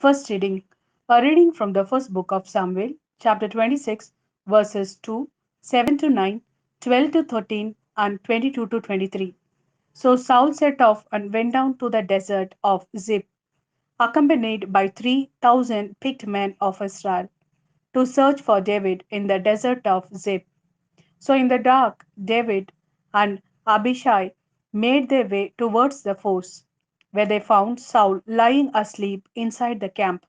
First reading. A reading from the first book of Samuel, chapter 26, verses 2, 7 to 9, 12 to 13, and 22 to 23. So Saul set off and went down to the desert of Ziph, accompanied by 3,000 picked men of Israel, to search for David in the desert of Ziph. So in the dark, David and Abishai made their way towards the force, where they found Saul lying asleep inside the camp,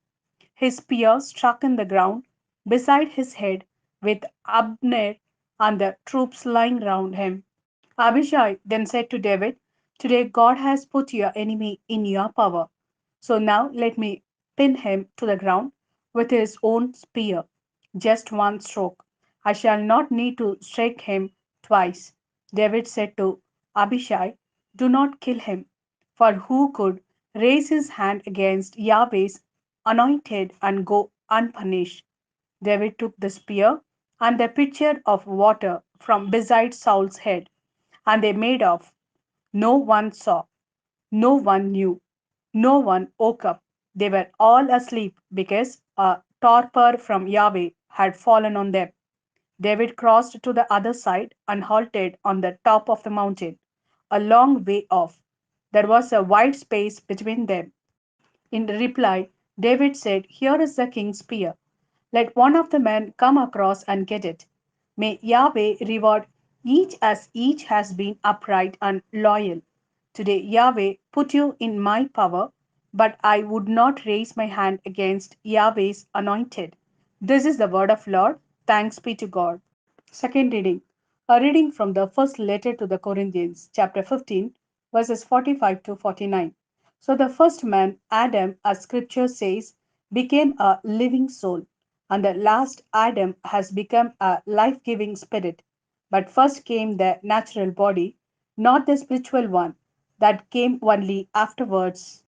his spear struck in the ground beside his head, with Abner and the troops lying round him. Abishai then said to David, "Today God has put your enemy in your power. So now let me pin him to the ground with his own spear. Just one stroke. I shall not need to strike him twice." David said to Abishai, "Do not kill him, for who could raise his hand against Yahweh's anointed and go unpunished?" David took the spear and the pitcher of water from beside Saul's head, and they made off. No one saw, no one knew, no one woke up. They were all asleep because a torpor from Yahweh had fallen on them. David crossed to the other side and halted on the top of the mountain, a long way off. There was a wide space between them. In reply, David said, "Here is the king's spear. Let one of the men come across and get it. May Yahweh reward each as each has been upright and loyal. Today Yahweh put you in my power, but I would not raise my hand against Yahweh's anointed." This is the word of Lord. Thanks be to God. Second reading. A reading from the first letter to the Corinthians, chapter 15, verses 45 to 49. So the first man, Adam, as scripture says, became a living soul, and the last Adam has become a life giving spirit. But first came the natural body, not the spiritual one, that came only afterwards.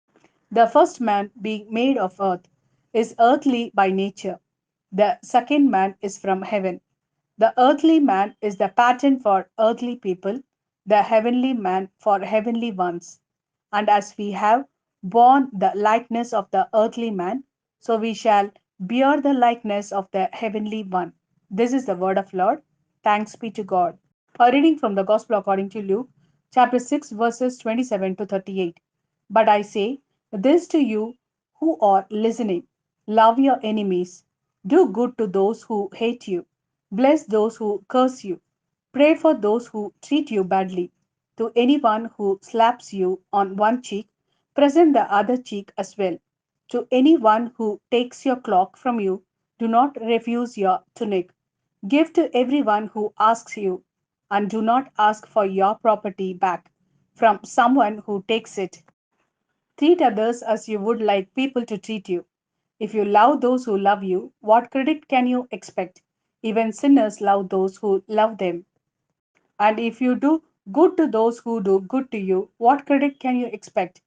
The first man, being made of earth, is earthly by nature. The second man is from heaven. The earthly man is the pattern for earthly people, the heavenly man for heavenly ones. And as we have borne the likeness of the earthly man, so we shall bear the likeness of the heavenly one. This is the word of Lord. Thanks be to God. A reading from the Gospel according to Luke, chapter 6, verses 27 to 38. But I say this to you who are listening: love your enemies, do good to those who hate you, bless those who curse you, pray for those who treat you badly. To anyone who slaps you on one cheek, present the other cheek as well. To anyone who takes your cloak from you, do not refuse your tunic. Give to everyone who asks you, and do not ask for your property back from someone who takes it. Treat others as you would like people to treat you. If you love those who love you, what credit can you expect? Even sinners love those who love them. And if you do good to those who do good to you, what credit can you expect?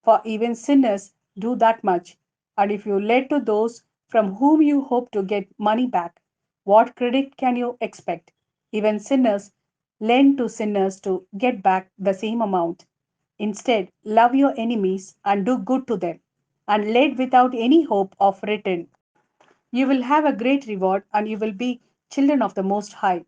For even sinners do that much. And if you lend to those from whom you hope to get money back, what credit can you expect? Even sinners lend to sinners to get back the same amount. Instead, love your enemies and do good to them, and lend without any hope of return. You will have a great reward, and you will be children of the Most High.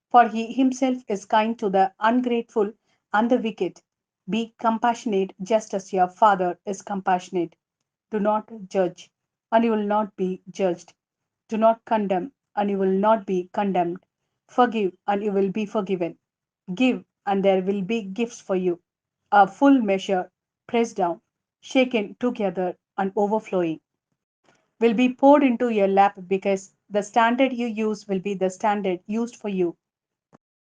For He Himself is kind to the ungrateful and the wicked. Be compassionate just as your Father is compassionate. Do not judge, and you will not be judged. Do not condemn, and you will not be condemned. Forgive, and you will be forgiven. Give, and there will be gifts for you. A full measure, pressed down, shaken together, and overflowing, will be poured into your lap, because the standard you use will be the standard used for you.